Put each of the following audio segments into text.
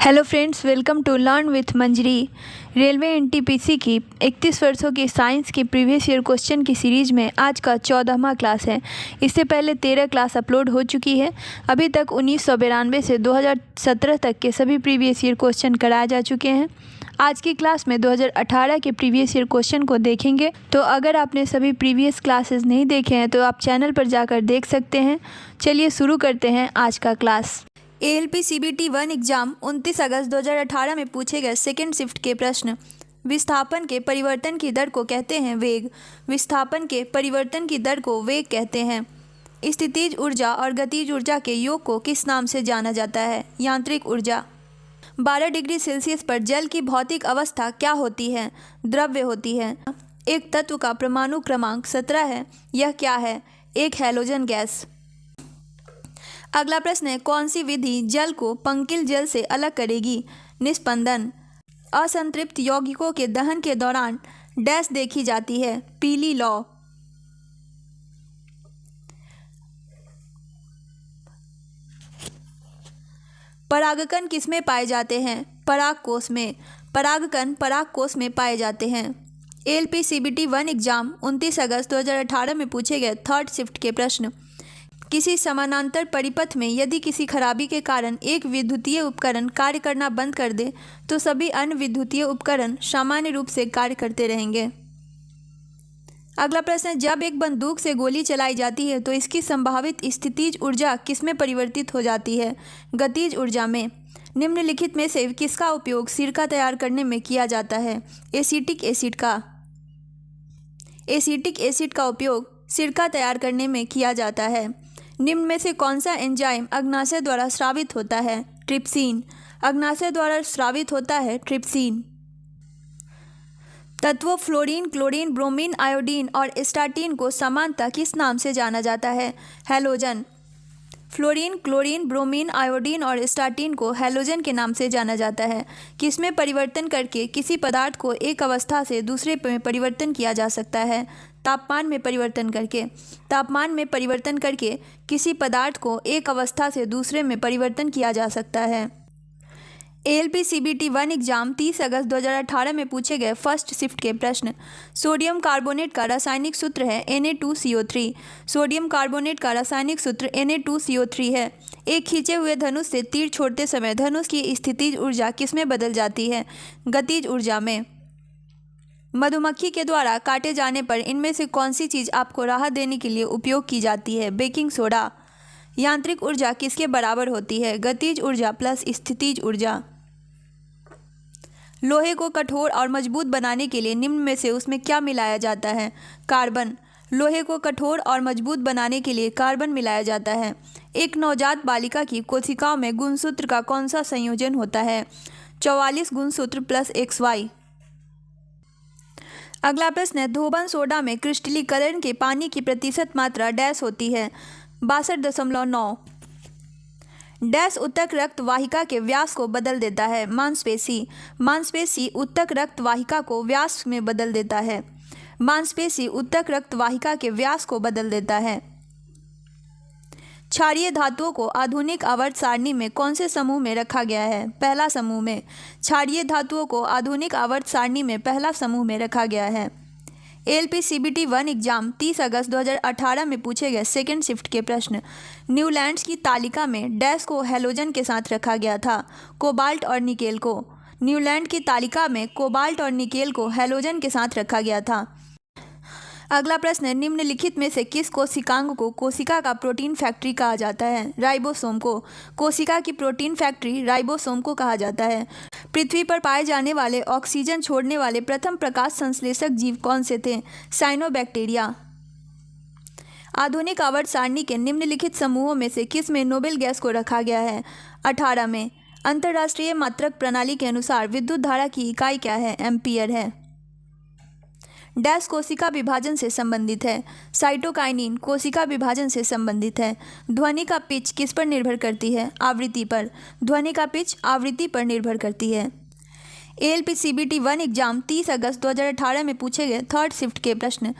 Hello friends, welcome to learn with Manjari. Railway NTPC की 31 वर्षों की साइंस की प्रीवियस ईयर क्वेश्चन की सीरीज़ में आज का 14वां क्लास है। इससे पहले 13 क्लास अपलोड हो चुकी है। अभी तक 1992 से 2017 तक के सभी प्रीवियस ईयर क्वेश्चन कराए जा चुके हैं। आज की क्लास में 2018 के प्रीवियस ईयर क्वेश्चन को देखेंगे। तो अगर आपने सभी प्रीवियस क्लासेस नहीं देखे हैं तो आप चैनल पर जाकर देख सकते हैं। चलिए शुरू करते हैं आज का क्लास। ALP CBT 1 एग्जाम 29 अगस्त 2018 में पूछे गए सेकेंड शिफ्ट के प्रश्न। विस्थापन के परिवर्तन की दर को कहते हैं वेग। विस्थापन के परिवर्तन की दर को वेग कहते हैं। स्थितिज ऊर्जा और गतिज ऊर्जा के योग को किस नाम से जाना जाता है? यांत्रिक ऊर्जा। 12 डिग्री सेल्सियस पर जल की भौतिक अवस्था क्या होती है? द्रव्य होती है। एक तत्व का परमाणु क्रमांक 17 है। यह क्या है? एक हैलोजन गैस। अगला प्रश्न है, कौन सी विधि जल को पंकिल जल से अलग करेगी? निस्पंदन। असंतृप्त यौगिकों के दहन के दौरान डैश देखी जाती है? पीली लौ। परागकण किसमें पाए जाते हैं? परागकोश में। परागकण परागकोश में पाए जाते हैं। ALP CBT 1 एग्जाम 29 अगस्त 2018 में पूछे गए थर्ड शिफ्ट के प्रश्न। किसी समानांतर परिपथ में यदि किसी खराबी के कारण एक विद्युतीय उपकरण कार्य करना बंद कर दे तो सभी अन्य विद्युतीय उपकरण सामान्य रूप से कार्य करते रहेंगे। अगला प्रश्न है, जब एक बंदूक से गोली चलाई जाती है तो इसकी संभावित स्थितिज ऊर्जा किसमें परिवर्तित हो जाती है? गतिज ऊर्जा में। निम्नलिखित में से किसका उपयोग सिरका तैयार करने में किया जाता है? एसिटिक एसिड का। एसिटिक एसिड का उपयोग सिरका तैयार करने में किया जाता है। निम्न में से कौन सा एंजाइम अग्नाशय द्वारा स्रावित होता है? ट्रिप्सिन। अग्नाशय द्वारा स्रावित होता है ट्रिप्सिन। तत्वों फ्लोरीन, क्लोरीन, ब्रोमीन, आयोडीन और स्टार्टीन को समानतः किस नाम से जाना जाता है? Halogen. Fluorine, chlorine, bromine, iodine और स्टार्टीन को हैलोजन के नाम से जाना जाता है। किसमें परिवर्तन करके किसी पदार्थ को एक अवस्था से दूसरे में परिवर्तन किया जा सकता है? तापमान में परिवर्तन करके। तापमान में परिवर्तन करके किसी पदार्थ को एक अवस्था से दूसरे में परिवर्तन किया जा सकता है। ALP CBT 1 एग्जाम 30 अगस्त 2018 में पूछे गए फर्स्ट शिफ्ट के प्रश्न। सोडियम कार्बोनेट का रासायनिक सूत्र है Na2CO3। सोडियम कार्बोनेट का रासायनिक सूत्र Na2CO3 है। एक खींचे हुए धनुष से तीर छोड़ते समय धनुष की स्थितिज ऊर्जा किसमें बदल जाती है? गतिज ऊर्जा में। मधुमक्खी के द्वारा काटे जाने पर इनमें से कौन सी चीज़ आपको राहत देने के लिए उपयोग की जाती है? Baking soda. यांत्रिक ऊर्जा किसके बराबर होती है? गतिज ऊर्जा प्लस स्थितिज ऊर्जा। लोहे को कठोर और मजबूत बनाने के लिए निम्न में से उसमें क्या मिलाया जाता है? कार्बन। लोहे को कठोर और मजबूत बनाने के लिए कार्बन मिलाया जाता है। एक नवजात बालिका की कोशिकाओं में गुणसूत्र का कौन सा संयोजन होता है? 44 गुणसूत्र प्लस XY। अगला प्रश्न है, धोबन सोडा में क्रिस्टलीकरण के पानी की प्रतिशत मात्रा डैश होती है? 62.9। डैश उत्तक रक्त वाहिका के व्यास को बदल देता है? मांसपेशी। मांसपेशी उत्तक रक्त वाहिका को व्यास में बदल देता है। मांसपेशी उत्तक रक्त वाहिका के व्यास को बदल देता है। क्षारीय धातुओं को आधुनिक आवर्त सारणी में कौन से समूह में रखा गया है? पहला समूह में। क्षारीय धातुओं को आधुनिक आवर्त सारणी में पहला समूह में रखा गया है। ALP CBT 1 एग्जाम 30 अगस्त 2018 में पूछे गए सेकेंड शिफ्ट के प्रश्न। न्यूलैंड्स की तालिका में डैश को हैलोजन के साथ रखा गया था? कोबाल्ट और निकेल को। न्यूलैंड की तालिका में कोबाल्ट और निकेल को हैलोजन के साथ रखा गया था। अगला प्रश्न है, निम्नलिखित में से किस कोशिकांग को कोशिका का प्रोटीन फैक्ट्री कहा जाता है? राइबोसोम को। कोशिका की प्रोटीन फैक्ट्री राइबोसोम को कहा जाता है। पृथ्वी पर पाए जाने वाले ऑक्सीजन छोड़ने वाले प्रथम प्रकाश संश्लेषक जीव कौन से थे? साइनोबैक्टीरिया। आधुनिक आवर्त सारणी के निम्नलिखित समूहों में से किस में नोबेल गैस को रखा गया है? 18 में। अंतर्राष्ट्रीय मात्रक प्रणाली के अनुसार विद्युत धारा की इकाई क्या है? एम्पियर है। डैश कोशिका विभाजन से संबंधित है? साइटोकाइनिन कोशिका विभाजन से संबंधित है। ध्वनि का पिच किस पर निर्भर करती है? आवृत्ति पर। ध्वनि का पिच आवृत्ति पर निर्भर करती है। ALP CBT 1 एग्जाम 30 अगस्त 2018 में पूछे गए थर्ड शिफ्ट के प्रश्न।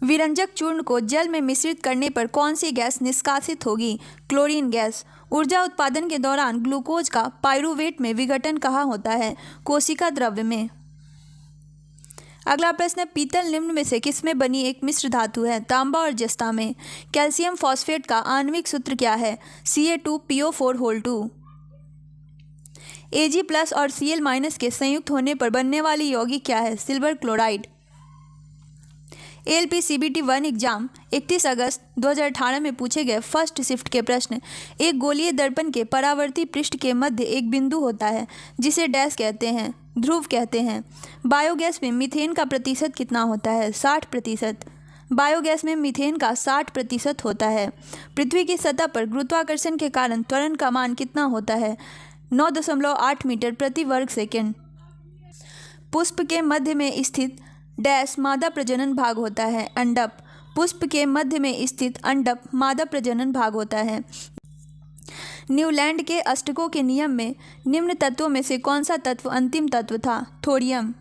विरंजक चूर्ण को जल में मिश्रित करने पर कौन सी गैस निष्कासित होगी? Chlorine gas. ऊर्जा उत्पादन के दौरान ग्लूकोज का पाइरूवेट में विघटन कहाँ होता है? कोशिका द्रव्य में। अगला प्रश्न है, पीतल निम्न में से किसमें बनी एक मिश्र धातु है? तांबा और जस्ता में। कैल्शियम फॉस्फेट का आणविक सूत्र क्या है? Ca2PO4 Ag+ और Cl- के संयुक्त होने पर बनने वाली यौगिक क्या है? Silver chloride. ALP CBT 1 exam 31 अगस्त 2018 में पूछे गए फर्स्ट शिफ्ट के प्रश्न। एक गोलीय दर्पण के परावर्ती पृष्ठ के मध्य एक बिंदु होता है जिसे डैश कहते हैं, ध्रुव कहते हैं। बायोगैस में मीथेन का प्रतिशत कितना होता है? 60%। बायोगैस में मीथेन का 60% होता है। पृथ्वी की सतह पर गुरुत्वाकर्षण के कारण त्वरण का मान कितना होता है? 9.8 मीटर प्रति वर्ग सेकेंड। पुष्प के मध्य में स्थित डैश मादा प्रजनन भाग होता है? अंडप। पुष्प के मध्य में स्थित अंडप मादा प्रजनन भाग होता है। न्यूलैंड के अष्टकों के नियम में निम्न तत्वों में से कौन सा तत्व अंतिम तत्व था? थोरियम।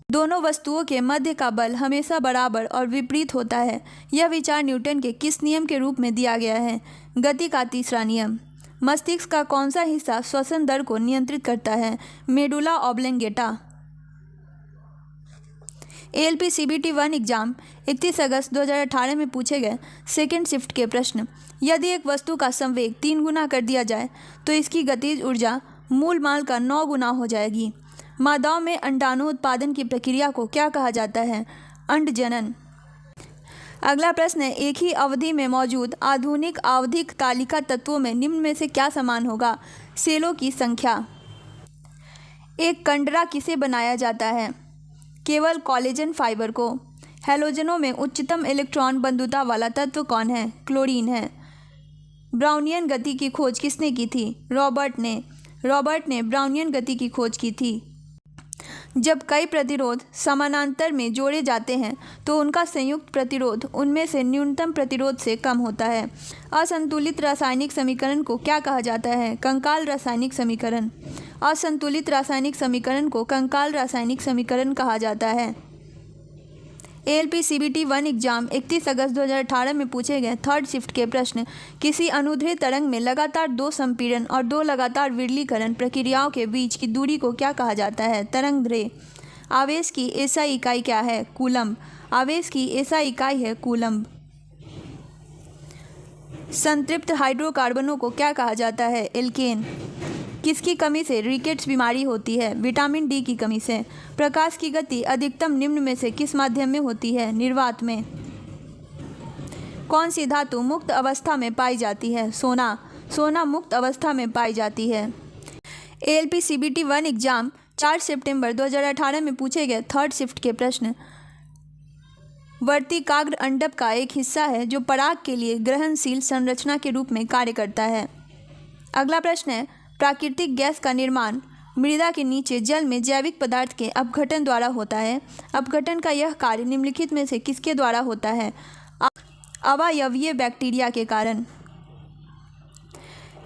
दोनों वस्तुओं के मध्य का बल हमेशा बराबर और विपरीत होता है। यह विचार न्यूटन के किस नियम के रूप में दिया गया है? गति का तीसरा नियम। मस्तिष्क का कौन सा हिस्सा श्वसन दर को नियंत्रित करता है? Medulla oblongata. ALP CBT 1 exam 31 अगस्त 2018 में पूछे गए सेकेंड शिफ्ट के प्रश्न। यदि एक वस्तु का संवेग 3 गुना कर दिया जाए तो इसकी गतिज ऊर्जा मूल माल का 9 गुना हो जाएगी। मादाओं में अंडाणु उत्पादन की प्रक्रिया को क्या कहा जाता है? अंडजनन। अगला प्रश्न है, एक ही अवधि में मौजूद आधुनिक आवधिक तालिका तत्वों में निम्न में से क्या समान होगा? सेलों की संख्या। एक कंडरा किसे बनाया जाता है? केवल कोलेजन फाइबर को। हैलोजनों में उच्चतम इलेक्ट्रॉन बंधुता वाला तत्व कौन है? क्लोरीन है। ब्राउनियन गति की खोज किसने की थी? रॉबर्ट ने ब्राउनियन गति की खोज की थी। जब कई प्रतिरोध समानांतर में जोड़े जाते हैं तो उनका संयुक्त प्रतिरोध उनमें से न्यूनतम प्रतिरोध से कम होता है। असंतुलित रासायनिक समीकरण को क्या कहा जाता है? कंकाल रासायनिक समीकरण। असंतुलित रासायनिक समीकरण को कंकाल रासायनिक समीकरण कहा जाता है। ALP CBT 1 एग्जाम 31 अगस्त 2018 में पूछे गए थर्ड शिफ्ट के प्रश्न। किसी अनुदैर्ध्य तरंग में लगातार 2 संपीड़न और 2 लगातार विरलीकरण प्रक्रियाओं के बीच की दूरी को क्या कहा जाता है? तरंगदैर्ध्य। आवेश की SI इकाई क्या है? कूलम्ब। आवेश की SI इकाई है कूलम्ब। संतृप्त हाइड्रोकार्बनों को क्या कहा जाता है? एल्केन। किसकी कमी से रिकेट्स बीमारी होती है? विटामिन डी की कमी से। प्रकाश की गति अधिकतम निम्न में से किस माध्यम में होती है? निर्वात में। कौन सी धातु मुक्त अवस्था में पाई जाती है? सोना मुक्त अवस्था में पाई जाती है। ALP CBT 1 एग्जाम 4 सितंबर 2018 में पूछे गए थर्ड शिफ्ट के प्रश्न। वर्तिकाग्र अंडप का एक हिस्सा है जो पराग के लिए ग्रहणशील संरचना के रूप में कार्य करता है। अगला प्रश्न है, प्राकृतिक गैस का निर्माण मृदा के नीचे जल में जैविक पदार्थ के अपघटन द्वारा होता है। अपघटन का यह कार्य निम्नलिखित में से किसके द्वारा होता है? अवायवीय बैक्टीरिया के कारण।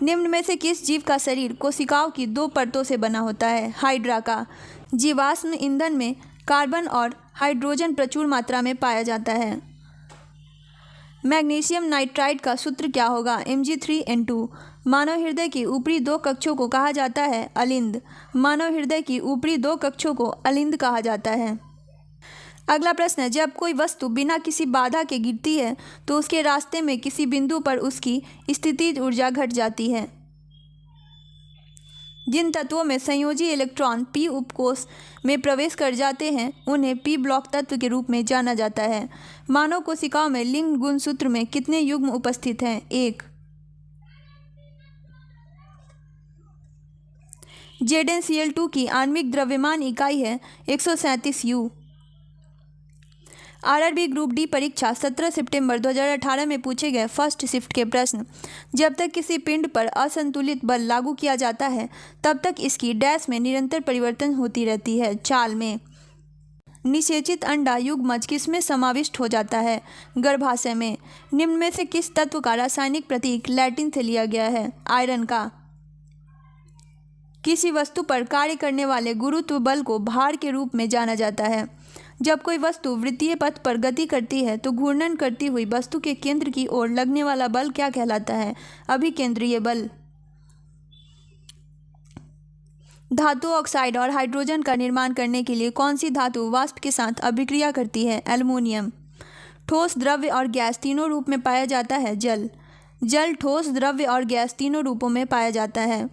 निम्न में से किस जीव का शरीर कोशिकाओं की 2 परतों से बना होता है? हाइड्रा का। जीवाश्म ईंधन में कार्बन और हाइड्रोजन प्रचुर मात्रा में पाया जाता है। मैग्नीशियम नाइट्राइड का सूत्र क्या होगा? Mg3N2। मानव हृदय की ऊपरी 2 कक्षों को कहा जाता है अलिंद। मानव हृदय की ऊपरी 2 कक्षों को अलिंद कहा जाता है। अगला प्रश्न है, जब कोई वस्तु बिना किसी बाधा के गिरती है तो उसके रास्ते में किसी बिंदु पर उसकी स्थितिज ऊर्जा घट जाती है। जिन तत्वों में संयोजी इलेक्ट्रॉन p उपकोष में प्रवेश कर जाते हैं उन्हें p ब्लॉक तत्व के रूप में जाना जाता है। मानव कोशिकाओं में लिंग गुणसूत्र में कितने युग्म उपस्थित हैं? 1। ZnCl2 की आणविक द्रव्यमान इकाई है 137 U। RRB ग्रुप डी परीक्षा 17 सितंबर 2018 में पूछे गए फर्स्ट शिफ्ट के प्रश्न। जब तक किसी पिंड पर असंतुलित बल लागू किया जाता है तब तक इसकी डैश में निरंतर परिवर्तन होती रहती है। चाल में। निषेचित अंडा युग्मज किसमें समाविष्ट हो जाता है? गर्भाशय में। निम्न में से किस तत्व का रासायनिक प्रतीक लैटिन से लिया गया है? आयरन का। किसी वस्तु पर कार्य करने वाले गुरुत्व बल को भार के रूप में जाना जाता है। जब कोई वस्तु वृत्तीय पथ पर गति करती है तो घूर्णन करती हुई वस्तु के केंद्र की ओर लगने वाला बल क्या कहलाता है? अभिकेंद्रीय बल। धातु ऑक्साइड और हाइड्रोजन का निर्माण करने के लिए कौन सी धातु वाष्प के साथ अभिक्रिया करती है? एल्युमिनियम। ठोस, द्रव्य और गैस तीनों रूप में पाया जाता है जल। जल ठोस, द्रव्य और गैस तीनों रूपों में पाया जाता है।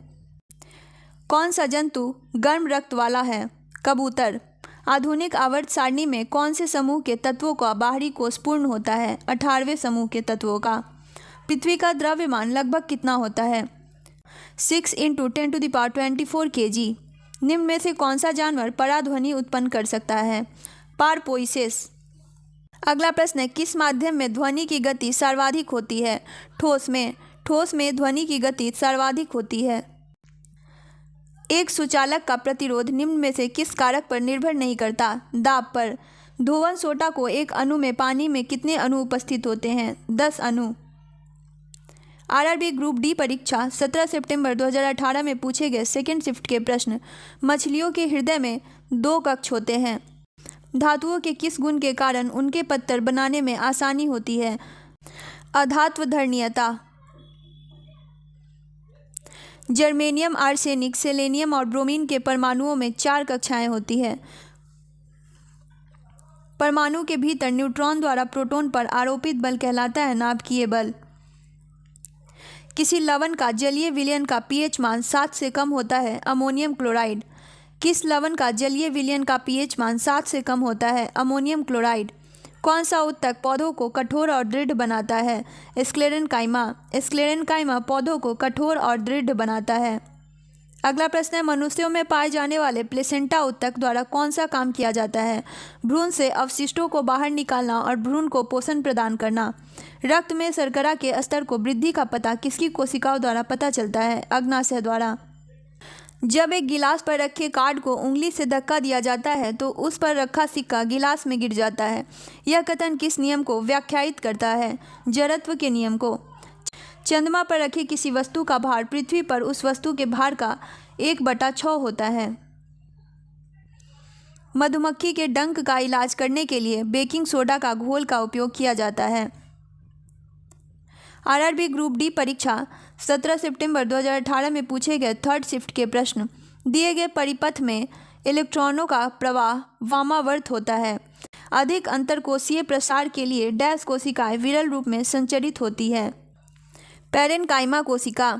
कौन सा जंतु गर्म रक्त वाला है? कबूतर। आधुनिक आवर्त सारणी में कौन से समूह के तत्वों का बाहरी कोष पूर्ण होता है? 18वें समूह के तत्वों का। पृथ्वी का द्रव्यमान लगभग कितना होता है? 6 × 10⁻24 kg। निम्न में से कौन सा जानवर पराध्वनि उत्पन्न कर सकता है? पारपोइसेस। अगला प्रश्न है, किस माध्यम में ध्वनि की गति सर्वाधिक होती है? ठोस में। ठोस में ध्वनि की गति सर्वाधिक होती है। एक सुचालक का प्रतिरोध निम्न में से किस कारक पर निर्भर नहीं करता? दाब पर। धोवन सोडा को एक अणु में पानी में कितने अणु उपस्थित होते हैं? 10 अणु। आरआरबी ग्रुप डी परीक्षा 17 सितंबर 2018 में पूछे गए सेकंड शिफ्ट के प्रश्न। मछलियों के हृदय में 2 कक्ष होते हैं। धातुओं के किस गुण के कारण उनके पत्थर बनाने में आसानी होती है? अधात्वधर्मीयता। जर्मेनियम, आर्सेनिक, सेलेनियम और ब्रोमीन के परमाणुओं में 4 कक्षाएं होती है। परमाणु के भीतर न्यूट्रॉन द्वारा प्रोटॉन पर आरोपित बल कहलाता है नाभिकीय बल। किसी लवण का जलीय विलयन का पीएच मान 7 से कम होता है? Ammonium chloride. किस लवण का जलीय विलयन का पीएच मान 7 से कम होता है? Ammonium chloride. कौन सा उत्तक पौधों को कठोर और दृढ़ बनाता है? स्क्लेरेनकाइमा। स्क्लेरेनकाइमा पौधों को कठोर और दृढ़ बनाता है। अगला प्रश्न है, मनुष्यों में पाए जाने वाले प्लेसेंटा उत्तक द्वारा कौन सा काम किया जाता है? भ्रूण से अवशिष्टों को बाहर निकालना और भ्रूण को पोषण प्रदान करना। रक्त में शर्करा के स्तर को वृद्धि का पता किसकी कोशिकाओं द्वारा पता चलता है? अग्नाशय द्वारा। जब एक गिलास पर रखे कार्ड को उंगली से धक्का दिया जाता है तो उस पर रखा सिक्का गिलास में गिर जाता है। यह कथन किस नियम को व्याख्यायित करता है? जड़त्व के नियम को। चंद्रमा पर रखी किसी वस्तु का भार पृथ्वी पर उस वस्तु के भार का 1/6 होता है। मधुमक्खी के डंक का इलाज करने के लिए बेकिंग सोडा का घोल का उपयोग किया जाता है। आरआरबी ग्रुप डी परीक्षा 17 सितंबर 2018 में पूछे गए थर्ड शिफ्ट के प्रश्न। दिए गए परिपथ में इलेक्ट्रॉनों का प्रवाह वामावर्त होता है। अधिक अंतरकोशीय प्रसार के लिए डैश कोशिकाएं विरल रूप में संचरित होती है। पैरेनकाइमा कोशिका।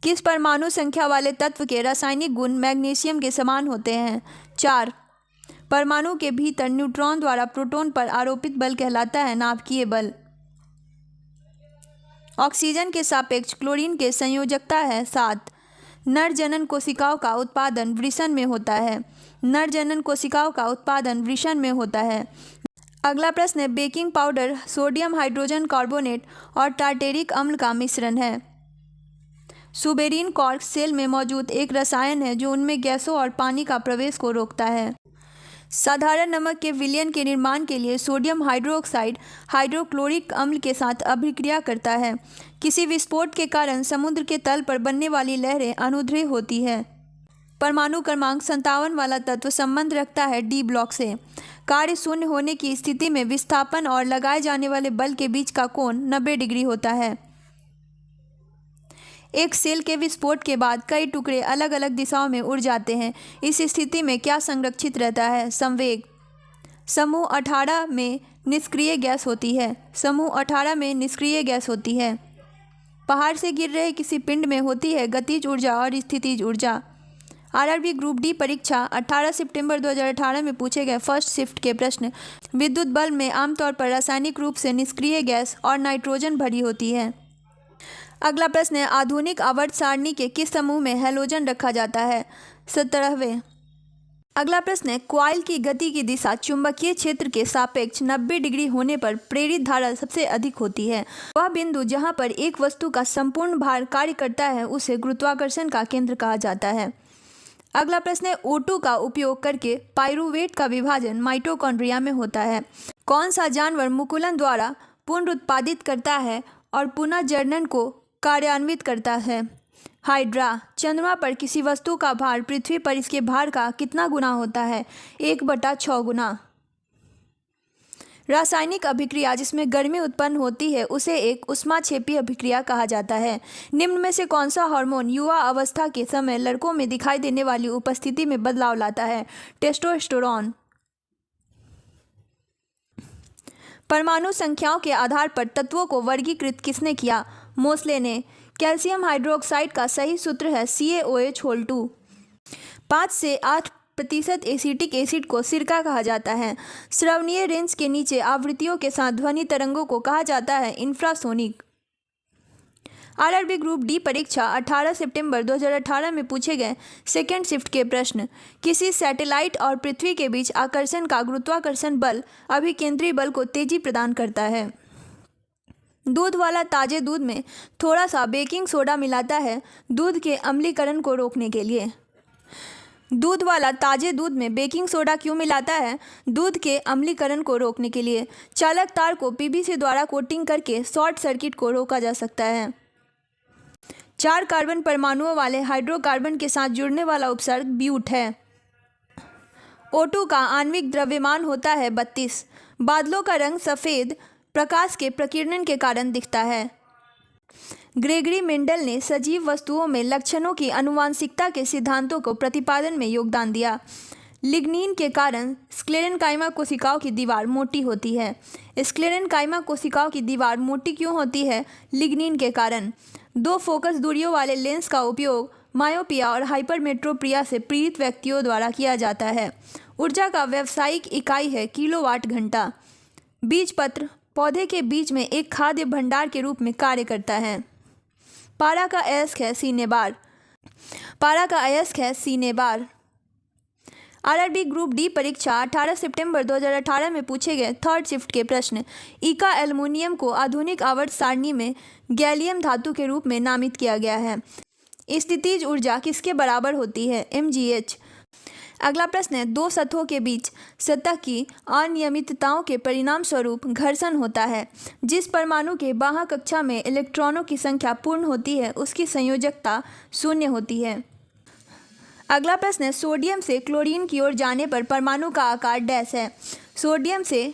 किस परमाणु संख्या वाले तत्व के रासायनिक गुण मैग्नीशियम के समान होते हैं? 4। परमाणु के भीतर न्यूट्रॉन द्वारा प्रोटॉन पर आरोपित बल कहलाता है नाभिकीय बल। ऑक्सीजन के सापेक्ष क्लोरीन के संयोजकता है 7। नर जनन कोशिकाओं का उत्पादन वृषण में होता है। नर जनन कोशिकाओं का उत्पादन वृषण में होता है। अगला प्रश्न है, baking powder sodium hydrogen carbonate और टार्टेरिक अम्ल का मिश्रण है। सुबेरिन कॉर्क सेल में मौजूद एक रसायन है जो उनमें गैसों और पानी का प्रवेश को रोकता है। साधारण नमक के विलयन के निर्माण के लिए सोडियम हाइड्रोक्साइड हाइड्रोक्लोरिक अम्ल के साथ अभिक्रिया करता है। किसी विस्फोट के कारण समुद्र के तल पर बनने वाली लहरें अनुदैर्ध्य होती है। परमाणु क्रमांक 57 वाला तत्व संबंध रखता है डी ब्लॉक से। कार्य शून्य होने की स्थिति में विस्थापन और लगाए जाने वाले बल के बीच का कोण 90 डिग्री होता है। एक सेल के विस्फोट के बाद कई टुकड़े अलग अलग दिशाओं में उड़ जाते हैं। इस स्थिति में क्या संरक्षित रहता है? संवेग। समूह 18 में निष्क्रिय गैस होती है। समूह 18 में निष्क्रिय गैस होती है। पहाड़ से गिर रहे किसी पिंड में होती है गतिज ऊर्जा और स्थितिज ऊर्जा। आरआरबी ग्रुप डी परीक्षा 18 सितंबर 2018 में पूछे गए फर्स्ट शिफ्ट के प्रश्न। विद्युत बल्ब में आमतौर पर रासायनिक रूप से निष्क्रिय गैस और नाइट्रोजन भरी होती है। अगला प्रश्न है, आधुनिक आवर्त सारणी के किस समूह में हैलोजन रखा जाता है? 17वें। अगला प्रश्न है, कॉइल की गति की दिशा चुंबकीय क्षेत्र के सापेक्ष 90 डिग्री होने पर प्रेरित धारा सबसे अधिक होती है। वह बिंदु जहां पर एक वस्तु का संपूर्ण भार कार्य करता है उसे गुरुत्वाकर्षण का केंद्र कहा जाता है। अगला प्रश्न है, O2 का उपयोग करके पाइरूवेट का विभाजन माइटोकॉन्ड्रिया में होता है। कौन सा जानवर मुकुलन द्वारा पुनरुत्पादित करता है और पुनः जनन को कार्यान्वित करता है? हाइड्रा। चंद्रमा पर किसी वस्तु का भार पृथ्वी पर इसके भार का कितना गुना होता है? 1/6 गुना। रासायनिक अभिक्रिया जिसमें गर्मी उत्पन्न होती है उसे एक ऊष्माक्षेपी अभिक्रिया कहा जाता है। निम्न में से कौन सा हार्मोन युवा अवस्था के समय लड़कों में दिखाई देने वाली उपस्थिति में बदलाव लाता है? टेस्टोस्टेरोन। परमाणु संख्याओं के आधार पर तत्वों को वर्गीकृत किसने किया? मोसले ने। कैल्शियम हाइड्रोक्साइड का सही सूत्र है CaOH2। 5 से 8% एसिटिक एसिड को सिरका कहा जाता है। श्रवणीय रेंज के नीचे आवृत्तियों के साथ ध्वनि तरंगों को कहा जाता है इंफ्रासोनिक। आरआरबी ग्रुप डी परीक्षा 18 सितंबर 2018 में पूछे गए सेकेंड शिफ्ट के प्रश्न। किसी सैटेलाइट और पृथ्वी के बीच आकर्षण का गुरुत्वाकर्षण बल अभिकेंद्री बल को तेजी प्रदान करता है। दूध वाला ताजे दूध में थोड़ा सा बेकिंग सोडा मिलाता है दूध के अम्लीकरण को रोकने के लिए। दूध वाला ताजे दूध में बेकिंग सोडा क्यों मिलाता है? दूध के अम्लीकरण को रोकने के लिए। चालक तार को पीवीसी द्वारा कोटिंग करके शॉर्ट सर्किट को रोका जा सकता है। 4 कार्बन परमाणुओं वाले हाइड्रोकार्बन के साथ जुड़ने वाला उपसर्ग ब्यूट है। O2 का आणविक द्रव्यमान होता है 32। बादलों का रंग सफ़ेद प्रकाश के प्रकीर्णन के कारण दिखता है। ग्रेगरी मेंडल ने सजीव वस्तुओं में लक्षणों की आनुवांशिकता के सिद्धांतों को प्रतिपादन में योगदान दिया। लिग्निन के कारण स्क्लेरेनकाइमा कोशिकाओं की दीवार मोटी होती है। स्क्लेरेनकाइमा कोशिकाओं की दीवार मोटी क्यों होती है? लिग्निन के कारण। 2 फोकस दूरियों वाले लेंस का उपयोग मायोपिया और हाइपरमेट्रोपिया से पीड़ित व्यक्तियों द्वारा किया जाता है। ऊर्जा का व्यावसायिक इकाई है किलोवाट घंटा। बीजपत्र पौधे के बीज में एक खाद्य भंडार के रूप में कार्य करता है। पारा का अयस्क है सीनेबार। पारा का अयस्क है सीनेबार। आरआरबी ग्रुप डी परीक्षा 18 सितंबर 2018 में पूछे गए थर्ड शिफ्ट के प्रश्न। इका एल्युमिनियम को आधुनिक आवर्त सारणी में गैलियम धातु के रूप में नामित किया गया है। स्थितिज ऊर्जा किसके बराबर होती है? mgh। अगला प्रश्न है 2 सतहों के बीच सतह की अनियमितताओं के परिणाम स्वरूप घर्षण होता है। जिस परमाणु के बाह्य कक्षा में इलेक्ट्रॉनों की संख्या पूर्ण होती है उसकी संयोजकता 0 होती है। अगला प्रश्न है सोडियम से क्लोरीन की ओर जाने पर परमाणु का आकार डैश है। सोडियम से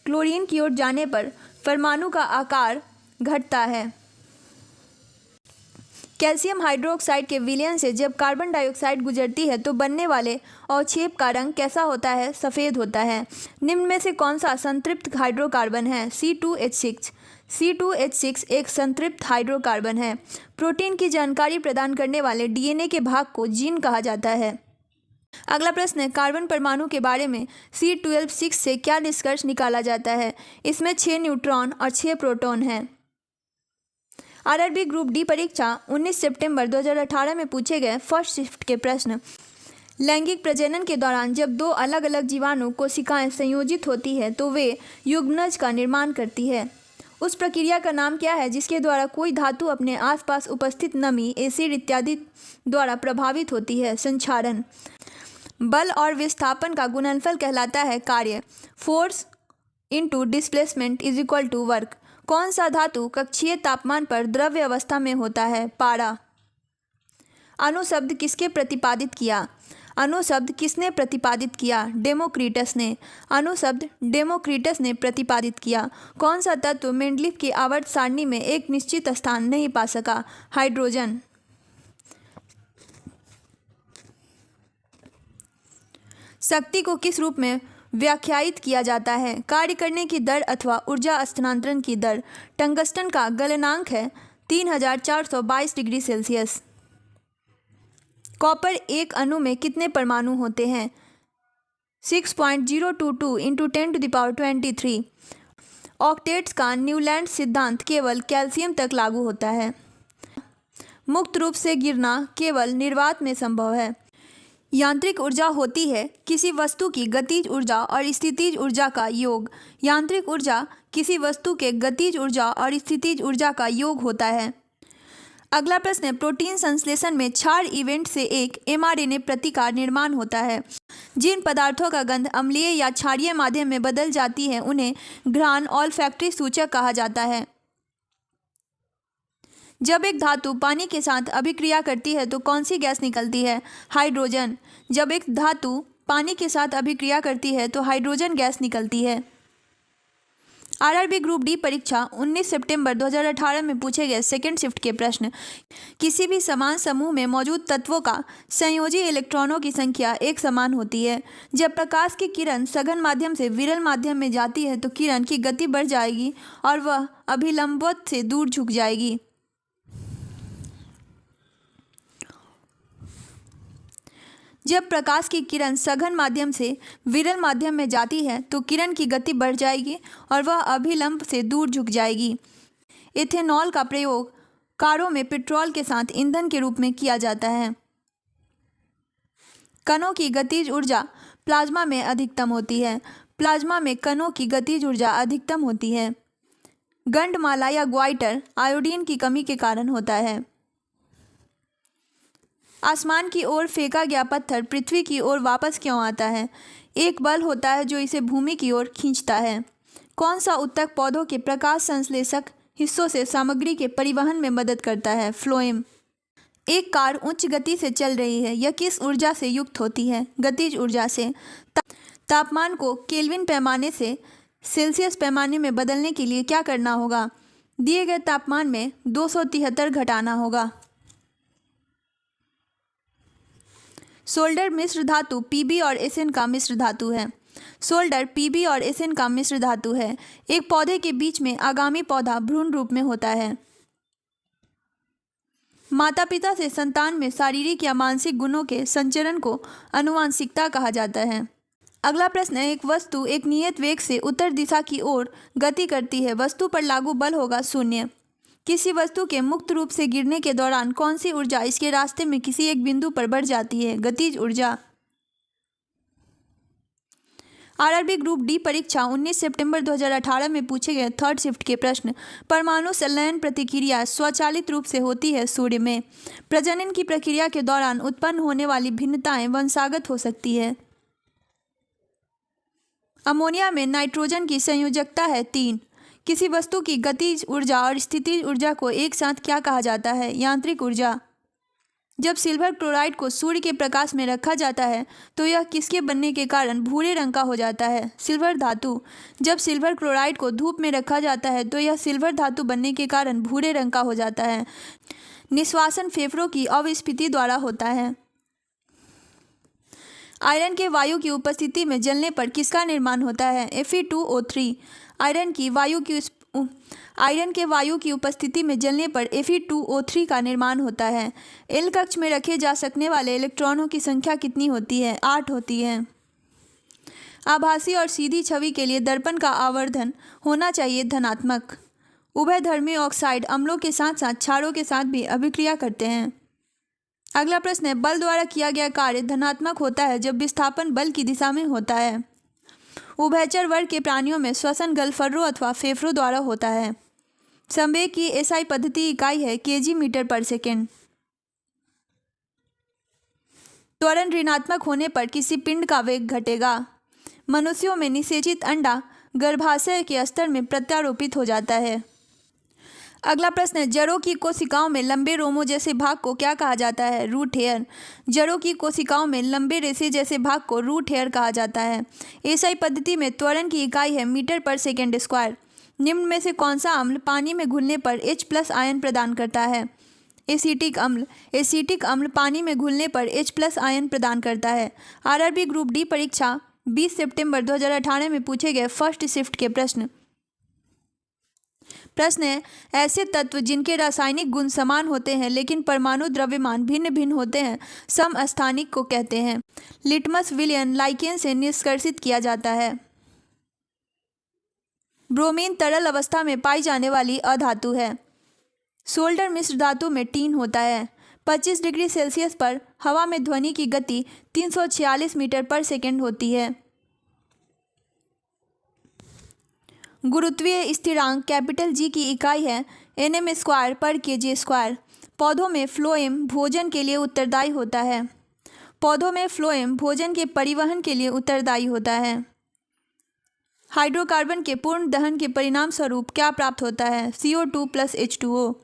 क्लोरीन की ओर जाने पर परमाणु का आकार घटता है। कैल्शियम हाइड्रोक्साइड के विलयन से जब कार्बन डाइऑक्साइड गुजरती है तो बनने वाले अवक्षेप का रंग कैसा होता है? सफ़ेद होता है। निम्न में से कौन सा संतृप्त हाइड्रोकार्बन है? C2H6। C2H6 एक संतृप्त हाइड्रोकार्बन है। प्रोटीन की जानकारी प्रदान करने वाले डीएनए के भाग को जीन कहा जाता है। अगला प्रश्न है कार्बन परमाणु के बारे में C12 से क्या निष्कर्ष निकाला जाता है? इसमें 6 न्यूट्रॉन और 6 प्रोटॉन हैं। आरआरबी ग्रुप डी परीक्षा 19 सितंबर 2018 में पूछे गए फर्स्ट शिफ्ट के प्रश्न। लैंगिक प्रजनन के दौरान जब 2 अलग अलग जीवाणु कोशिकाएं संयोजित होती है तो वे युग्मनज का निर्माण करती है। उस प्रक्रिया का नाम क्या है जिसके द्वारा कोई धातु अपने आसपास उपस्थित नमी, एसिड इत्यादि द्वारा प्रभावित होती है? संक्षारण। बल और विस्थापन का गुणनफल कहलाता है कार्य। Force into displacement is equal to work. कौन सा धातु कक्षीय तापमान पर द्रव्य अवस्था में होता है? पारा। अणुशब्द किसके प्रतिपादित किया? अणुशब्द किसने प्रतिपादित किया? डेमोक्रिटस ने। अणुशब्द डेमोक्रिटस ने प्रतिपादित किया। कौन सा तत्व मेंडलीफ की आवर्त सारणी में एक निश्चित स्थान नहीं पा सका? हाइड्रोजन। शक्ति को किस रूप में व्याख्यायित किया जाता है? कार्य करने की दर अथवा ऊर्जा स्थानांतरण की दर। टंगस्टन का गलनांक है 3422 डिग्री सेल्सियस। कॉपर एक अणु में कितने परमाणु होते हैं? 6.022 इंटू 10⁻23। ऑक्टेट्स का न्यूलैंड सिद्धांत केवल कैल्शियम तक लागू होता है। मुक्त रूप से गिरना केवल निर्वात में संभव है। यांत्रिक ऊर्जा होती है किसी वस्तु की गतिज ऊर्जा और स्थितिज ऊर्जा का योग। यांत्रिक ऊर्जा किसी वस्तु के गतिज ऊर्जा और स्थितिज ऊर्जा का योग होता है। अगला प्रश्न है प्रोटीन संश्लेषण में क्षार इवेंट से एक mRNA प्रति का निर्माण होता है। जिन पदार्थों का गंध अम्लीय या क्षारीय माध्यम में बदल जाती है उन्हें घ्राण ऑल्फैक्टरी सूचक कहा जाता है। जब एक धातु पानी के साथ अभिक्रिया करती है तो कौन सी गैस निकलती है? हाइड्रोजन। जब एक धातु पानी के साथ अभिक्रिया करती है तो हाइड्रोजन गैस निकलती है। आरआरबी ग्रुप डी परीक्षा 19 सितंबर 2018 में पूछे गए सेकंड शिफ्ट के प्रश्न। किसी भी समान समूह में मौजूद तत्वों का संयोजी इलेक्ट्रॉनों की संख्या एक समान होती है। जब प्रकाश की किरण सघन माध्यम से विरल माध्यम में जाती है तो किरण की गति बढ़ जाएगी और वह अभिलंबवत से दूर झुक जाएगी। जब प्रकाश की किरण सघन माध्यम से विरल माध्यम में जाती है तो किरण की गति बढ़ जाएगी और वह अभिलंब से दूर झुक जाएगी। इथेनॉल का प्रयोग कारों में पेट्रोल के साथ ईंधन के रूप में किया जाता है। कणों की गतिज ऊर्जा प्लाज्मा में अधिकतम होती है। प्लाज्मा में कणों की गतिज ऊर्जा अधिकतम होती है। गंधमाला या ग्वाइटर आयोडीन की कमी के कारण होता है। आसमान की ओर फेंका गया पत्थर पृथ्वी की ओर वापस क्यों आता है? एक बल होता है जो इसे भूमि की ओर खींचता है। कौन सा ऊतक पौधों के प्रकाश संश्लेषक हिस्सों से सामग्री के परिवहन में मदद करता है? फ्लोएम। एक कार उच्च गति से चल रही है, यह किस ऊर्जा से युक्त होती है? गतिज ऊर्जा से। तापमान को केल्विन पैमाने से सेल्सियस पैमाने में बदलने के लिए क्या करना होगा? दिए गए तापमान में 273 घटाना होगा। सोल्डर मिश्र धातु Pb और Sn का मिश्र धातु है। सोल्डर Pb और Sn का मिश्र धातु है। एक पौधे के बीच में आगामी पौधा भ्रूण रूप में होता है। माता पिता से संतान में शारीरिक या मानसिक गुणों के संचरण को आनुवंशिकता कहा जाता है। अगला प्रश्न है, एक वस्तु एक नियत वेग से उत्तर दिशा की ओर गति करती है। वस्तु पर लागू बल होगा 0। किसी वस्तु के मुक्त रूप से गिरने के दौरान कौन सी ऊर्जा इसके रास्ते में किसी एक बिंदु पर बढ़ जाती है? गतिज ऊर्जा। आरआरबी ग्रुप डी परीक्षा 19 सितंबर 2018 में पूछे गए थर्ड शिफ्ट के प्रश्न। परमाणु संलयन प्रतिक्रिया स्वचालित रूप से होती है सूर्य में। प्रजनन की प्रक्रिया के दौरान उत्पन्न होने वाली भिन्नताएं वंशागत हो सकती है। अमोनिया में नाइट्रोजन की संयोजकता है 3। किसी वस्तु की गतिज ऊर्जा और स्थितिज ऊर्जा को एक साथ क्या कहा जाता है? यांत्रिक ऊर्जा। जब सिल्वर क्लोराइड को सूर्य के प्रकाश में रखा जाता है तो यह किसके बनने के कारण भूरे रंग का हो जाता है? सिल्वर धातु। जब सिल्वर क्लोराइड को धूप में रखा जाता है तो यह सिल्वर धातु बनने के कारण भूरे रंग का हो जाता है। निश्वासन फेफड़ों की अवस्फीति द्वारा होता है। आयरन के वायु की उपस्थिति में जलने पर किसका निर्माण होता है? Fe2O3। आयरन के वायु की उपस्थिति में जलने पर Fe2O3 का निर्माण होता है। एल कक्ष में रखे जा सकने वाले इलेक्ट्रॉनों की संख्या कितनी होती है? 8 होती है। आभासी और सीधी छवि के लिए दर्पण का आवर्धन होना चाहिए धनात्मक। उभयधर्मी ऑक्साइड अम्लों के साथ साथ क्षारों के साथ भी अभिक्रिया करते हैं। अगला प्रश्न है, बल द्वारा किया गया कार्य धनात्मक होता है जब विस्थापन बल की दिशा में होता है। उभयचर वर्ग के प्राणियों में श्वसन गलफर्रों अथवा फेफड़ों द्वारा होता है। संवेग की एसआई पद्धति इकाई है kg/s। त्वरण ऋणात्मक होने पर किसी पिंड का वेग घटेगा। मनुष्यों में निषेचित अंडा गर्भाशय के स्तर में प्रत्यारोपित हो जाता है। अगला प्रश्न है, जड़ों की कोशिकाओं में लंबे रोमों जैसे भाग को क्या कहा जाता है? Root hair. जड़ों की कोशिकाओं में लंबे रेशे जैसे भाग को रूट हेयर कहा जाता है। एसआई पद्धति में त्वरण की इकाई है मीटर/सेकंड²। निम्न में से कौन सा अम्ल पानी में घुलने पर H+ आयन प्रदान करता है? एसिटिक अम्ल। एसिटिक अम्ल पानी में घुलने पर H+ आयन प्रदान करता है। आरआरबी ग्रुप डी परीक्षा 20 सितंबर 2018 में पूछे गए फर्स्ट शिफ्ट के प्रश्न। प्रश्न है, ऐसे तत्व जिनके रासायनिक गुण समान होते हैं लेकिन परमाणु द्रव्यमान भिन्न भिन्न होते हैं समस्थानिक को कहते हैं। लिटमस विलयन लाइकेन से निष्कर्षित किया जाता है। ब्रोमीन तरल अवस्था में पाई जाने वाली अधातु है। सोल्डर मिश्र धातु में टीन होता है। 25 डिग्री सेल्सियस पर हवा में ध्वनि की गति 346 मीटर/सेकंड होती है। गुरुत्वीय स्थिरांक G की इकाई है Nm²/kg²। पौधों में फ्लोएम भोजन के लिए उत्तरदायी होता है। पौधों में फ्लोएम भोजन के परिवहन के लिए उत्तरदायी होता है। हाइड्रोकार्बन के पूर्ण दहन के परिणाम स्वरूप क्या प्राप्त होता है? CO2 + H2O।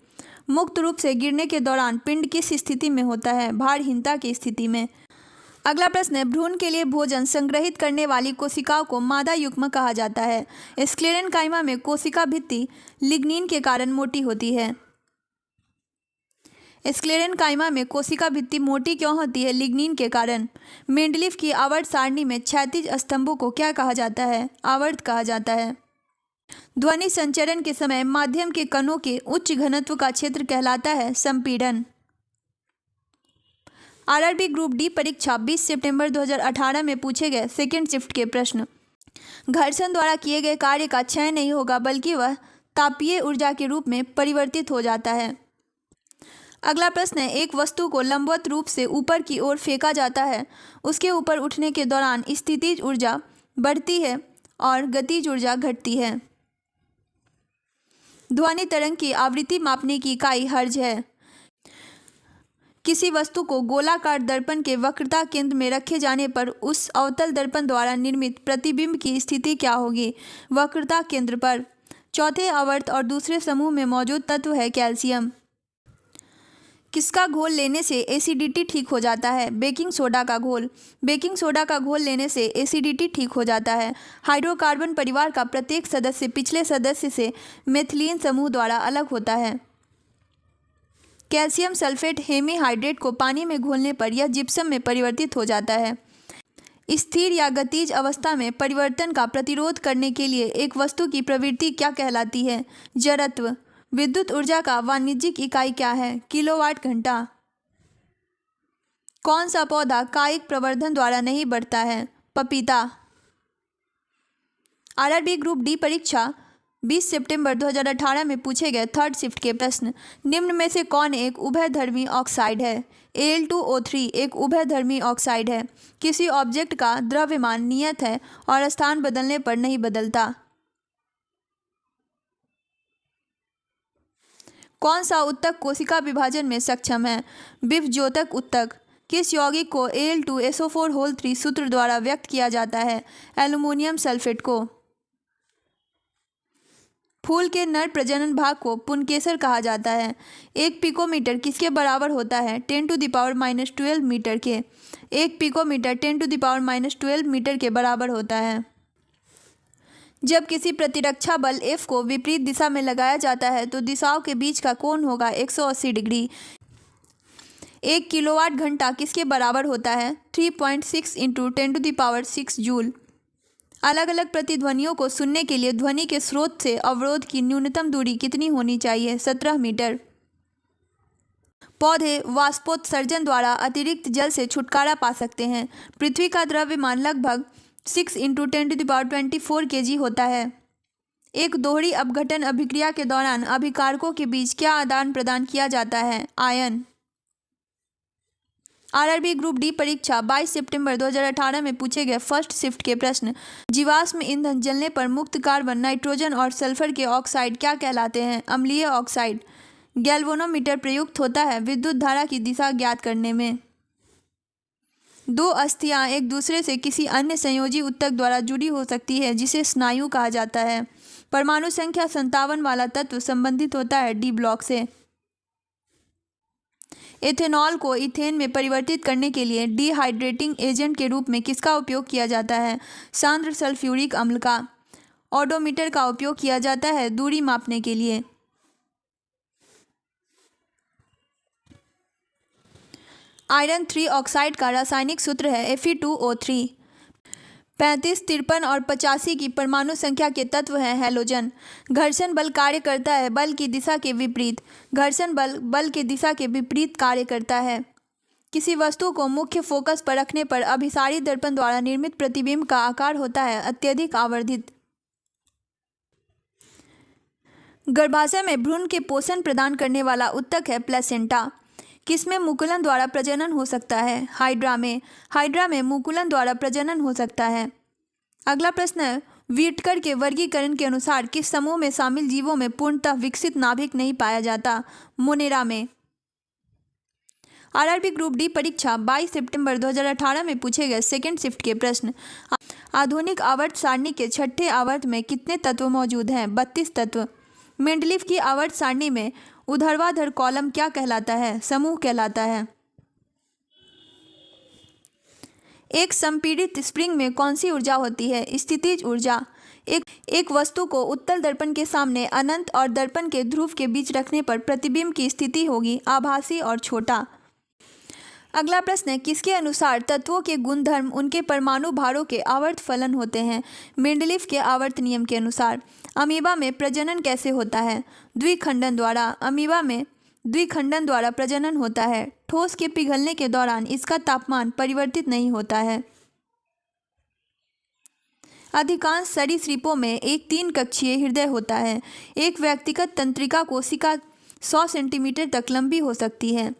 मुक्त रूप से गिरने के दौरान पिंड किस स्थिति में होता है? भारहीनता की स्थिति में। अगला प्रश्न है, भ्रूण के लिए भोजन संग्रहित करने वाली कोशिकाओं को मादा युग्म कहा जाता है। स्क्लेरेनकाइमा में कोशिका भित्ति लिग्निन के कारण मोटी होती है। स्क्लेरेनकाइमा में कोशिका भित्ति मोटी क्यों होती है? लिग्निन के कारण। मेंडलीफ की आवर्त सारणी में क्षैतिज स्तंभों को क्या कहा जाता है? आवर्त कहा जाता है। ध्वनि संचरण के समय माध्यम के कणों के उच्च घनत्व का क्षेत्र कहलाता है संपीड़न। आरआरबी ग्रुप डी परीक्षा 20 सितंबर 2018 में पूछे गए सेकेंड शिफ्ट के प्रश्न। घर्षण द्वारा किए गए कार्य का क्षय नहीं होगा, बल्कि वह तापीय ऊर्जा के रूप में परिवर्तित हो जाता है। अगला प्रश्न है, एक वस्तु को लंबवत रूप से ऊपर की ओर फेंका जाता है। उसके ऊपर उठने के दौरान स्थितिज ऊर्जा बढ़ती है और गतिज ऊर्जा घटती है। ध्वनि तरंग की आवृत्ति मापने की इकाई हर्ट्ज है। किसी वस्तु को गोलाकार दर्पण के वक्रता केंद्र में रखे जाने पर उस अवतल दर्पण द्वारा निर्मित प्रतिबिंब की स्थिति क्या होगी? वक्रता केंद्र पर। चौथे आवर्त और दूसरे समूह में मौजूद तत्व है कैल्शियम। किसका घोल लेने से एसिडिटी ठीक हो जाता है? बेकिंग सोडा का घोल। बेकिंग सोडा का घोल लेने से एसिडिटी ठीक हो जाता है। हाइड्रोकार्बन परिवार का प्रत्येक सदस्य पिछले सदस्य से मेथिलीन समूह द्वारा अलग होता है। कैल्शियम सल्फेट हेमीहाइड्रेट को पानी में घोलने पर यह जिप्सम में परिवर्तित हो जाता है। स्थिर या गतिज अवस्था में परिवर्तन का प्रतिरोध करने के लिए एक वस्तु की प्रवृत्ति क्या कहलाती है? जड़त्व। विद्युत ऊर्जा का वाणिज्यिक इकाई क्या है? किलोवाट घंटा। कौन सा पौधा कायिक प्रवर्धन द्वारा नहीं बढ़ता है? पपीता। आरआरबी ग्रुप डी परीक्षा 20 सितंबर 2018 में पूछे गए थर्ड शिफ्ट के प्रश्न। निम्न में से कौन एक उभयधर्मी ऑक्साइड है? Al2O3 एक उभयधर्मी ऑक्साइड है। किसी ऑब्जेक्ट का द्रव्यमान नियत है और स्थान बदलने पर नहीं बदलता। कौन सा उत्तक कोशिका विभाजन में सक्षम है? विभज्योतक उत्तक। किस यौगिक को Al2SO4 सूत्र द्वारा व्यक्त किया जाता है? एल्युमिनियम सल्फेट को। फूल के नर प्रजनन भाग को पुंकेसर कहा जाता है। एक पिकोमीटर किसके बराबर होता है? 10⁻12 मीटर के। एक पिकोमीटर 10⁻12 मीटर के बराबर होता है। जब किसी प्रतिरक्षा बल F को विपरीत दिशा में लगाया जाता है तो दिशाओं के बीच का कोण होगा 180 डिग्री। एक किलोवाट घंटा किसके बराबर होता है? 3.6 × 10⁻6 जूल। अलग अलग प्रतिध्वनियों को सुनने के लिए ध्वनि के स्रोत से अवरोध की न्यूनतम दूरी कितनी होनी चाहिए? 17 मीटर। पौधे वाष्पोत्सर्जन द्वारा अतिरिक्त जल से छुटकारा पा सकते हैं। पृथ्वी का द्रव्यमान लगभग 6 × 10⁻24 kg होता है। एक दोहरी अपघटन अभिक्रिया के दौरान अभिकारकों के बीच क्या आदान प्रदान किया जाता है? आयन। आरआरबी ग्रुप डी परीक्षा 22 सितंबर 2018 में पूछे गए फर्स्ट शिफ्ट के प्रश्न। जीवाश्म ईंधन जलने पर मुक्त कार्बन, नाइट्रोजन और सल्फर के ऑक्साइड क्या कहलाते हैं? अम्लीय ऑक्साइड। गैल्वेनोमीटर प्रयुक्त होता है विद्युत धारा की दिशा ज्ञात करने में। दो अस्थियां एक दूसरे से किसी अन्य संयोजी उत्तक द्वारा जुड़ी हो सकती है जिसे स्नायु कहा जाता है। परमाणु संख्या 57 वाला तत्व संबंधित होता है डी ब्लॉक से। एथेनॉल को इथेन में परिवर्तित करने के लिए डिहाइड्रेटिंग एजेंट के रूप में किसका उपयोग किया जाता है? सांद्र सल्फ्यूरिक अम्ल का। ओडोमीटर का उपयोग किया जाता है दूरी मापने के लिए। आयरन 3 ऑक्साइड का रासायनिक सूत्र है Fe2O3। 35, 53 और 85 की परमाणु संख्या के तत्व हैं हैलोजन। घर्षण बल कार्य करता है बल की दिशा के विपरीत। घर्षण बल बल के दिशा के विपरीत कार्य करता है। किसी वस्तु को मुख्य फोकस पर रखने पर अभिसारी दर्पण द्वारा निर्मित प्रतिबिंब का आकार होता है अत्यधिक आवर्धित। गर्भाशय में भ्रूण के पोषण प्रदान करने वाला उत्तक है प्लेसेंटा। किसमें मुकुलन द्वारा प्रजनन हो सकता है? हाइड्रा में। हाइड्रा में मुकुलन द्वारा प्रजनन हो सकता है। अगला प्रश्न है, व्हिटकर के वर्गीकरण के अनुसार किस समूह में शामिल जीवों में पूर्णतः विकसित नाभिक नहीं पाया जाता? मोनेरा में। आरआरबी ग्रुप डी परीक्षा 22 सितंबर 2018 में पूछे गए सेकेंड शिफ्ट के प्रश्न। आधुनिक आवर्त सारणी के छठे आवर्त में कितने तत्व मौजूद हैं? 32 तत्व। मेंडलीफ की आवर्त सारणी में ऊर्ध्वाधर कॉलम क्या कहलाता है? समूह कहलाता है। एक संपीड़ित स्प्रिंग में कौन सी ऊर्जा होती है? स्थितिज ऊर्जा। एक वस्तु को उत्तल दर्पण के सामने अनंत और दर्पण के ध्रुव के बीच रखने पर प्रतिबिंब की स्थिति होगी आभासी और छोटा। अगला प्रश्न है, किसके अनुसार तत्वों के गुणधर्म उनके परमाणु भारों के आवर्त फलन होते हैं? मेंडलीफ के आवर्त नियम के अनुसार। अमीबा में प्रजनन कैसे होता है? द्विखंडन द्वारा। अमीबा में द्विखंडन द्वारा प्रजनन होता है। ठोस के पिघलने के दौरान इसका तापमान परिवर्तित नहीं होता है। अधिकांश सरीसृपों में एक 3 कक्षीय हृदय होता है। एक व्यक्तिगत तंत्रिका कोशिका 100 सेंटीमीटर तक लंबी हो सकती है।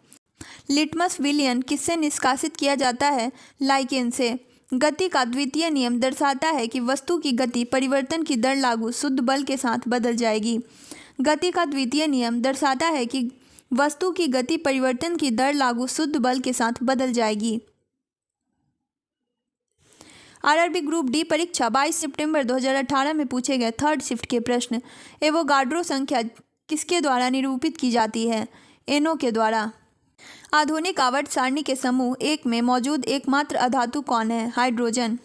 लिटमस विलयन किससे निष्कासित किया जाता है? लाइकेन से। गति का द्वितीय नियम दर्शाता है कि वस्तु की गति परिवर्तन की दर लागू शुद्ध बल के साथ बदल जाएगी। गति का द्वितीय नियम दर्शाता है कि वस्तु की गति परिवर्तन की दर लागू शुद्ध बल के साथ बदल जाएगी। आरआरबी ग्रुप डी परीक्षा 22 सितंबर 2018 में पूछे गए थर्ड शिफ्ट के प्रश्न। एवोगाड्रो संख्या किसके द्वारा निरूपित की जाती है? एनो के द्वारा। आधुनिक आवर्त सारणी के समूह 1 में मौजूद एकमात्र अधातु कौन है? हाइड्रोजन।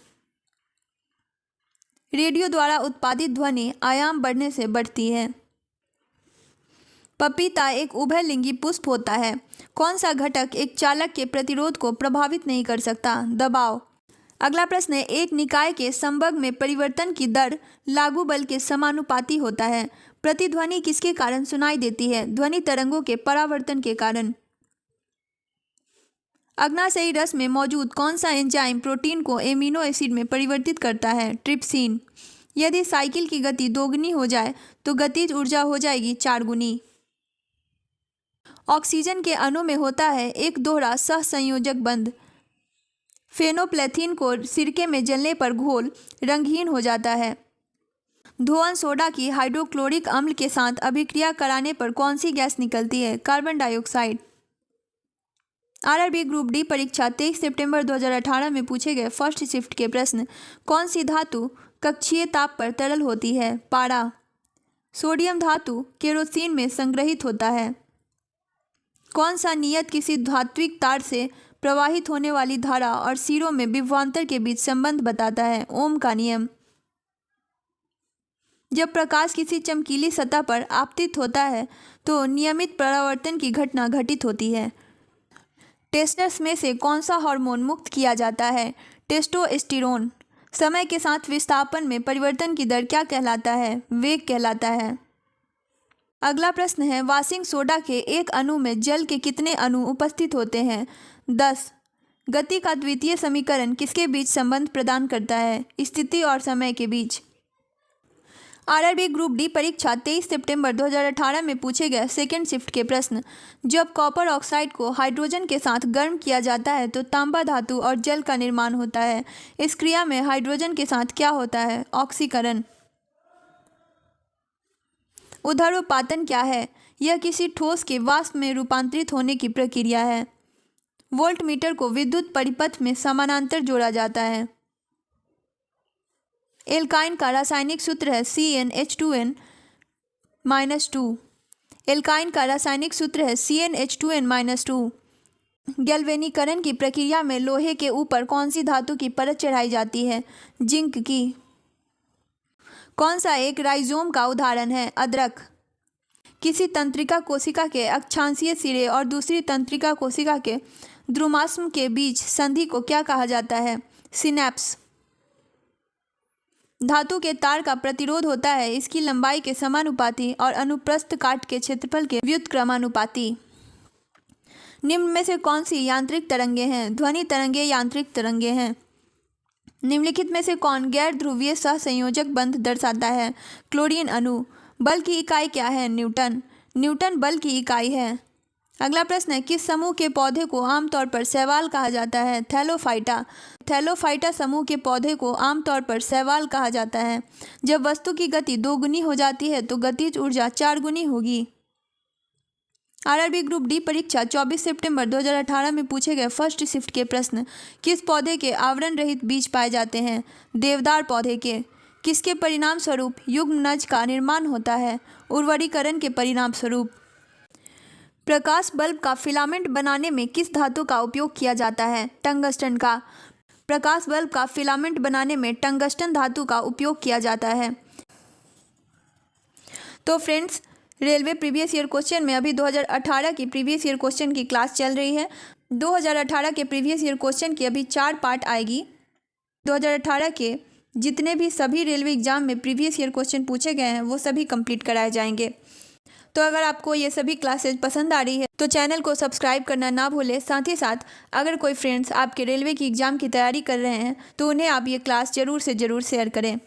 रेडियो द्वारा उत्पादित ध्वनि आयाम बढ़ने से बढ़ती है। पपीता एक उभयलिंगी पुष्प होता है। कौन सा घटक एक चालक के प्रतिरोध को प्रभावित नहीं कर सकता? दबाव। अगला प्रश्न है, एक निकाय के संवर्ग में परिवर्तन की दर लागू बल के समानुपाती होता है। प्रतिध्वनि किसके कारण सुनाई देती है? ध्वनि तरंगों के परावर्तन के कारण। अग्नाशयी रस में मौजूद कौन सा एंजाइम प्रोटीन को एमिनो एसिड में परिवर्तित करता है? ट्रिप्सिन। यदि साइकिल की गति 2 गुनी हो जाए तो गतिज ऊर्जा हो जाएगी 4 गुनी। ऑक्सीजन के अणु में होता है एक दोहरा सहसंयोजक बंध। फेनोप्लेथिन को सिरके में जलने पर घोल रंगहीन हो जाता है। धोवन सोडा की हाइड्रोक्लोरिक अम्ल के साथ अभिक्रिया कराने पर कौन सी गैस निकलती है? Carbon dioxide. RRB group D परीक्षा 23 सितंबर 2018 में पूछे गए फर्स्ट शिफ्ट के प्रश्न। कौन सी धातु कक्षीय ताप पर तरल होती है? पारा। सोडियम धातु केरोसिन में संग्रहित होता है। कौन सा नियत किसी धात्विक तार से प्रवाहित होने वाली धारा और सिरों में विभवांतर के बीच संबंध बताता है? ओम का नियम। जब प्रकाश किसी चमकीली सतह पर आपतित होता है तो नियमित परावर्तन की घटना घटित होती है। टेस्टस में से कौन सा हार्मोन मुक्त किया जाता है? टेस्टोस्टेरोन। समय के साथ विस्थापन में परिवर्तन की दर क्या कहलाता है? वेग कहलाता है। अगला प्रश्न है, वाशिंग सोडा के एक अणु में जल के कितने अणु उपस्थित होते हैं? 10। गति का द्वितीय समीकरण किसके बीच संबंध प्रदान करता है? स्थिति और समय के बीच। आरआरबी ग्रुप डी परीक्षा 23 सितंबर 2018 में पूछे गए सेकेंड शिफ्ट के प्रश्न। जब कॉपर ऑक्साइड को हाइड्रोजन के साथ गर्म किया जाता है तो तांबा धातु और जल का निर्माण होता है। इस क्रिया में हाइड्रोजन के साथ क्या होता है? ऑक्सीकरण। ऊर्ध्वपातन क्या है? यह किसी ठोस के वाष्प में रूपांतरित होने की प्रक्रिया है। वोल्टमीटर को विद्युत परिपथ में समानांतर जोड़ा जाता है। एल्काइन का रासायनिक सूत्र है CnH2n-2। एल्काइन का रासायनिक सूत्र है CnH2n-2। गैल्वेनीकरण की प्रक्रिया में लोहे के ऊपर कौन सी धातु की परत चढ़ाई जाती है? जिंक की। कौन सा एक राइजोम का उदाहरण है? अदरक। किसी तंत्रिका कोशिका के अक्षांशीय सिरे और दूसरी तंत्रिका कोशिका के ध्रुमाश्म के बीच संधि को क्या कहा जाता है? सिनैप्स। धातु के तार का प्रतिरोध होता है इसकी लंबाई के समानुपाती और अनुप्रस्थ काट के क्षेत्रफल के व्युत्क्रमानुपाती। निम्न में से कौन सी यांत्रिक तरंगे हैं? ध्वनि तरंगे यांत्रिक तरंगे हैं। निम्नलिखित में से कौन गैर ध्रुवीय सहसंयोजक बंध दर्शाता है? क्लोरीन अणु। बल की इकाई क्या है? न्यूटन। न्यूटन बल की इकाई है। अगला प्रश्न है, किस समूह के पौधे को आमतौर पर शैवाल कहा जाता है? थैलोफाइटा। थैलोफाइटा समूह के पौधे को आमतौर पर शैवाल कहा जाता है। जब वस्तु की गति 2 गुनी हो जाती है तो गतिज ऊर्जा 4 गुनी होगी। आरआरबी ग्रुप डी परीक्षा 24 सितंबर 2018 में पूछे गए फर्स्ट शिफ्ट के प्रश्न। किस पौधे के आवरण रहित बीज पाए जाते हैं? देवदार पौधे के। किसके परिणाम स्वरूप युग्मनज का निर्माण होता है? उर्वरीकरण के परिणाम स्वरूप। प्रकाश बल्ब का फिलामेंट बनाने में किस धातु का उपयोग किया जाता है? टंगस्टन का। प्रकाश बल्ब का फिलामेंट बनाने में टंगस्टन धातु का उपयोग किया जाता है। तो friends, railway previous year question में अभी 2018 की प्रीवियस ईयर क्वेश्चन की क्लास चल रही है। 2018 के प्रीवियस ईयर क्वेश्चन की अभी 4 पार्ट आएगी। 2018 के जितने भी सभी रेलवे एग्जाम में प्रीवियस ईयर क्वेश्चन पूछे गए हैं वो सभी कंप्लीट कराए जाएंगे। तो अगर आपको ये सभी क्लासेज पसंद आ रही है तो चैनल को सब्सक्राइब करना ना भूलें। साथ ही साथ अगर कोई फ्रेंड्स आपके रेलवे की एग्ज़ाम की तैयारी कर रहे हैं तो उन्हें आप ये क्लास ज़रूर से ज़रूर शेयर करें।